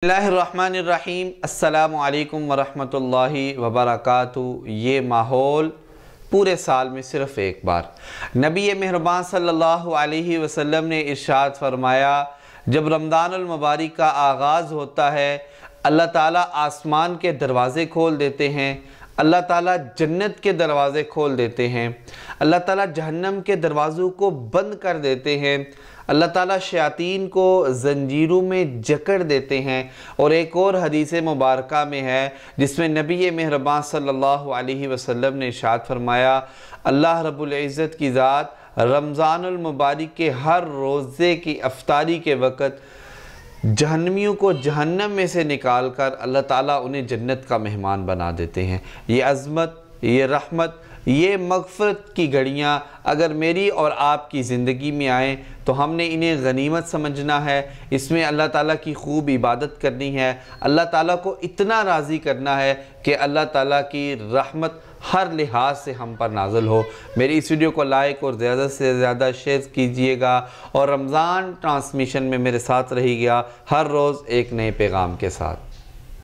बिस्मिल्लाहिर्रहमानिर्रहीम अस्सलामु अलैकुम वरहमतुल्लाहि वबरकातुहू। ये माहौल पूरे साल में सिर्फ़ एक बार नबी मेहरबान सल्लल्लाहु अलैहि वसल्लम ने इरशाद फरमाया, जब रमज़ानुल मुबारक का आगाज़ होता है अल्लाह ताला आसमान के दरवाज़े खोल देते हैं, अल्लाह ताला जन्नत के दरवाज़े खोल देते हैं, अल्लाह ताला जहन्नम के दरवाज़ों को बंद कर देते हैं, अल्लाह ताला शयातीन को ज़ंजीरों में जकड़ देते हैं। और एक और हदीस मुबारका में है जिसमें नबी मेहरबान सल्लल्लाहु अलैहि वसल्लम ने इरशाद फरमाया, अल्लाह रब्बुल इज़्ज़त की ज़ात रमज़ानुल मुबारक के हर रोज़े की अफ्तारी के वक़्त जहन्नमियों को जहन्नम में से निकाल कर अल्लाह ताला उन्हें जन्नत का मेहमान बना देते हैं। ये अज़मत, ये रहमत, ये मग़फ़िरत की घड़ियाँ अगर मेरी और आपकी ज़िंदगी में आएँ तो हमने इन्हें गनीमत समझना है। इसमें अल्लाह ताला की खूब इबादत करनी है, अल्लाह ताला को इतना राज़ी करना है कि अल्लाह ताला की रहमत हर लिहाज से हम पर नाज़िल हो। मेरी इस वीडियो को लाइक और ज़्यादा से ज़्यादा शेयर कीजिएगा और रमज़ान ट्रांसमिशन में मेरे साथ रहिएगा हर रोज़ एक नए पैगाम के साथ।